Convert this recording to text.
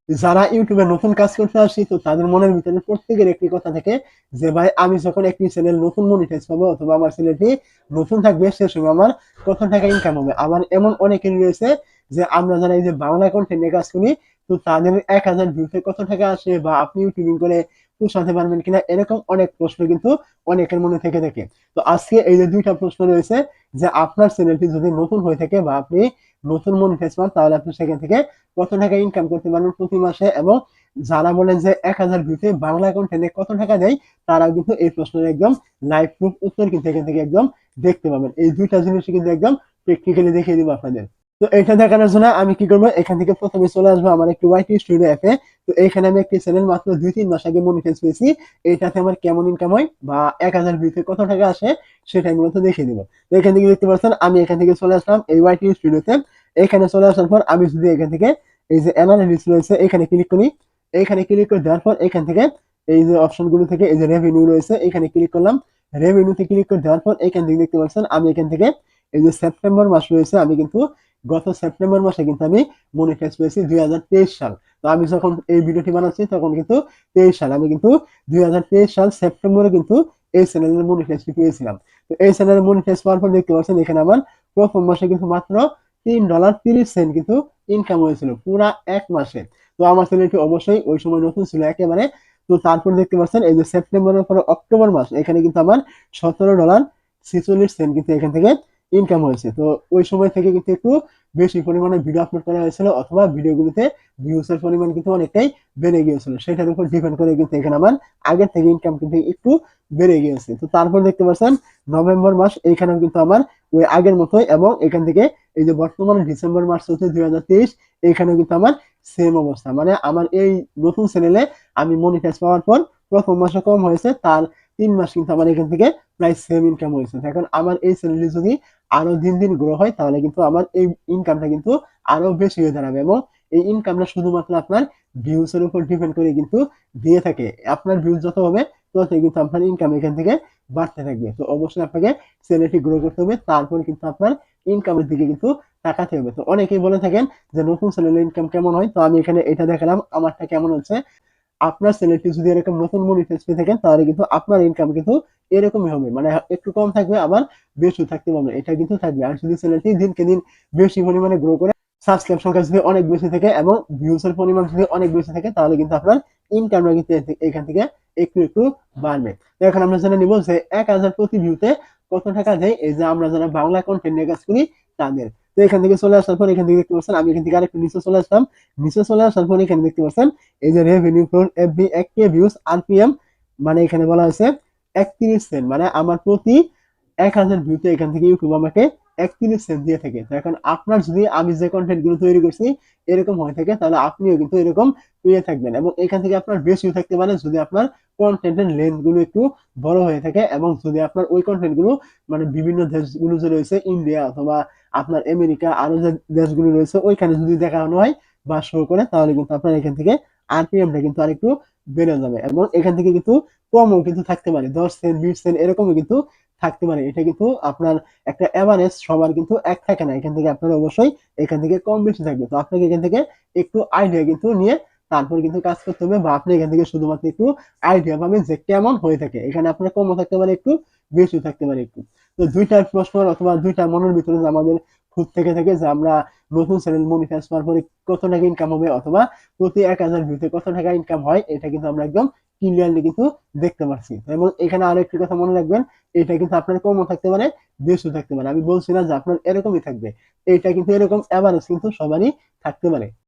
যারা ইউটিউবে নতুন কাজ করতে আসছি, তো তাদের মনের ভিতরে প্রত্যেকের একটি কথা থাকে যে ভাই আমি যখন একটি চ্যানেল নতুন মনিটাইজ পাবো অথবা আমার চ্যানেলটি নতুন থাকবে সে সময় আমার কত টাকা ইনকাম হবে। আবার এমন অনেকেরই রয়েছে যে আমরা যারা এই যে বাংলা কন্টেন্ট নিয়ে কাজ করি, তো তাদের 1000 ভিউতে কত টাকা আসে বা আপনি ইউটিউবিং করে পোষাতে পারবেন কিনা, এরকম অনেক প্রশ্ন কিন্তু অনেকের মনে থেকে থাকে। তো আজকে এই যে দুইটা প্রশ্ন রয়েছে, যে আপনার চ্যানেলটি যদি নতুন হয়ে থাকে বা আপনি নতুন মনিটাইজ পান, তাহলে আপনি সেখান থেকে কত টাকা ইনকাম করতে পারবেন প্রতি মাসে, এবং যারা বলেন যে 1000 ভিউতে বাংলা কন্টেন্টে কত টাকা দেয়, তারাও কিন্তু এই প্রশ্নের একদম লাইভ প্রুফ উত্তর কিন্তু এখান থেকে একদম দেখতে পাবেন। এই দুইটা জিনিস কিন্তু একদম প্র্যাকটিক্যালি দেখিয়ে দিব আপনাদের। তো এটা দেখানোর জন্য আমি কি করবো, এখান থেকে প্রথমে চলে আসবো আমার একটি ওয়াইটি স্টুডিও অ্যাপে। তো এখানে আমি একটি চ্যানেল মাত্র 2-3 মাস আগে মনিটাইজ পেয়েছি, এইটাতে আমার কেমন ইনকাম হয় বা 1000 ভিউতে কত টাকা আসে সেটা আমি মূলত দেখিয়ে দিব। তো এখান থেকে দেখতে পাচ্ছেন আমি এখান থেকে চলে আসলাম এই ওয়াইটি স্টুডিওতে। এখানে চলে আসার পর আমি যদি এখান থেকে এই যে অ্যানালিটিক্স রয়েছে এখানে ক্লিক করি, এখানে ক্লিক করে দেওয়ার পর এখান থেকে এই যে অপশন গুলো থেকে এই যে রেভিনিউ রয়েছে এখানে ক্লিক করলাম। রেভিনিউতে ক্লিক করে দেওয়ার পর এখান থেকে দেখতে পাচ্ছেন আমি এখান থেকে এই যে সেপ্টেম্বর মাস রয়েছে, আমি কিন্তু গত সেপ্টেম্বর মাসে কিন্তু আমি মনিটাইজ পেয়েছি 2023 সাল। তো আমি যখন এই ভিডিওটি বানাচ্ছি তখন কিন্তু 23 সাল, আমি কিন্তু 2023 সাল সেপ্টেম্বরে কিন্তু এই চ্যানেলের মনিটাইজটি পেয়েছিলাম। তো এই চ্যানেলের মনিটাইজ পাওয়ার পর দেখতে পাচ্ছেন এখানে আমার প্রথম মাসে কিন্তু মাত্র $3.30 কিন্তু ইনকাম হয়েছিল পুরা এক মাসে। তো আমার চ্যানেলটি অবশ্যই ওই সময় নতুন ছিল একেবারে। তো তারপর দেখতে পাচ্ছেন এই যে সেপ্টেম্বরের পরে অক্টোবর মাস, এখানে কিন্তু আমার $17.46 কিন্তু এখান থেকে ইনকাম হয়েছে। তো ওই সময় থেকে কিন্তু একটু বেশি পরিমাণে ভিডিও আপলোড করা হয়েছিল, অথবা ভিডিওগুলিতে ভিউসের পরিমাণ কিন্তু অনেকটাই বেড়ে গিয়েছিল, সেটার উপর ডিপেন্ড করে কিন্তু এখানে আমার আগের থেকে ইনকাম কিন্তু একটু বেড়ে গিয়েছে। তো তারপর দেখতে পাচ্ছেন নভেম্বর মাস, এইখানেও কিন্তু আমার ওই আগের মতোই, এবং এখান থেকে এই যে বর্তমানে ডিসেম্বর মাস হচ্ছে 2023, এইখানেও কিন্তু আমার সেম অবস্থা। মানে আমার এই নতুন চ্যানেলে আমি মনিটাইজ পাওয়ার পর প্রথম মাসে কম হয়েছে, তার 3 মাস কিন্তু আমার এখান থেকে প্রায় সেম ইনকাম হয়েছে। এখন আমার এই চ্যানেলটি যদি আরো দিন দিন গ্রো হয়, তাহলে কিন্তু আমার এই ইনকামটা কিন্তু আরো বেশি হয়ে দাঁড়াবে, এবং এই ইনকামটা শুধুমাত্র আপনার ভিউজ এর উপর ডিপেন্ড করে কিন্তু দিয়ে থাকে। আপনার ভিউজ যত হবে তত কিন্তু আপনার ইনকাম এখান থেকে বাড়তে থাকবে। তো অবশ্যই আপনাকে চ্যানেলটি গ্রো করতে হবে, তারপর কিন্তু আপনার ইনকামের দিকে কিন্তু তাকাতে হবে। তো অনেকেই বলে থাকেন যে নতুন চ্যানেলের ইনকাম কেমন হয়, তো আমি এখানে এটা দেখালাম আমারটা কেমন হচ্ছে। আপনার চ্যানেলটি যদি এরকম নতুন মনিটাইজ পেয়ে থাকেন, তাহলে কিন্তু আপনার ইনকাম কিন্তু এরকমই হবে, মানে একটু কম থাকবে আবার বেশিও থাকতে পারবে, এটা কিন্তু থাকবে। আর যদি চ্যানেলটি দিনকে দিন বেশি পরিমাণে গ্রো করে, সাবস্ক্রাইব সংখ্যা যদি অনেক বেশি থাকে এবং ভিউজ এর পরিমাণ যদি অনেক বেশি থাকে, তাহলে কিন্তু আপনার ইনকামটা কিন্তু এখান থেকে একটু একটু বাড়বে। তো এখন আমরা জেনে নিব যে 1000 প্রতি ভিউতে কত টাকা দেয় এই যে আমরা যারা বাংলা কন্টেন্ট নিয়ে কাজ করি তাদের। তো এখান থেকে চলে আসার পর এখান থেকে দেখতে পাচ্ছেন আমি এখান থেকে আরেকটু নিচে চলে আসলাম। নিচে চলে আসার পর এখানে দেখতে পাচ্ছেন এই যে revenue for every 1K views RPM, মানে এখানে বলা হয়েছে 31 সেন্ট, মানে আমার প্রতি 1000 ভিউতে এখান থেকে ইউটিউব আমাকে 31 সেন্ট দিয়ে থাকে। তো এখন আপনার যদি আমি যে কন্টেন্ট গুলো তৈরি করছি এরকম হয়ে থাকে, তাহলে আপনিও কিন্তু এরকম পেয়ে থাকবেন, এবং এখান থেকে আপনার বেশিও থাকতে পারে যদি আপনার কন্টেন্টের লেন্থ গুলো একটু বড় হয়ে থাকে, এবং যদি আপনার ওই কন্টেন্ট গুলো মানে বিভিন্ন দেশগুলো যে রয়েছে ইন্ডিয়া অথবা আপনার আমেরিকা আরো যে দেশগুলো রয়েছে ওইখানে যদি দেখানো হয় বা শো করে, তাহলে কিন্তু আপনার এখান থেকে আরপিএমটা কিন্তু আরেকটু বেড়ে যাবে, এবং এখান থেকে কিন্তু কমও কিন্তু থাকতে পারে, 10 সেন্ট 20 সেন্ট এরকমও কিন্তু থাকতে পারে। এটা কিন্তু আপনার একটা এভারেজ, সবার কিন্তু এক থাকে না, এখান থেকে আপনার অবশ্যই এখান থেকে কম বেশি থাকবে। তো আপনাকে এখান থেকে একটু আইডিয়া কিন্তু নিয়ে তারপর কিন্তু কাজ করতে হবে, বা আপনি এখান থেকে শুধুমাত্র একটু আইডিয়া পাবেন যে কেমন হয়ে থাকে। এখানে আপনার কমও থাকতে পারে একটু, বেশিও থাকতে পারে একটু। তো দুইটা প্রশ্ন অথবা দুইটা মনের ভিতরে যে আমাদের খুঁত থেকে থাকে যে আমরা নতুন চ্যানেল মনিটাইজ করার পরে কত টাকা ইনকাম হবে, অথবা প্রতি 1000 ভিউতে কত টাকা ইনকাম হয়, এটা কিন্তু আমরা একদম ক্লিয়ারলি কিন্তু দেখতে পাচ্ছি। এবং এখানে আরো একটি কথা মনে রাখবেন, এটা কিন্তু আপনার কমও থাকতে পারে, বেশিও থাকতে পারে। আমি বলছি না যে আপনার এরকমই থাকবে, এটা কিন্তু এরকম এভারেজ কিন্তু সবারই থাকতে পারে।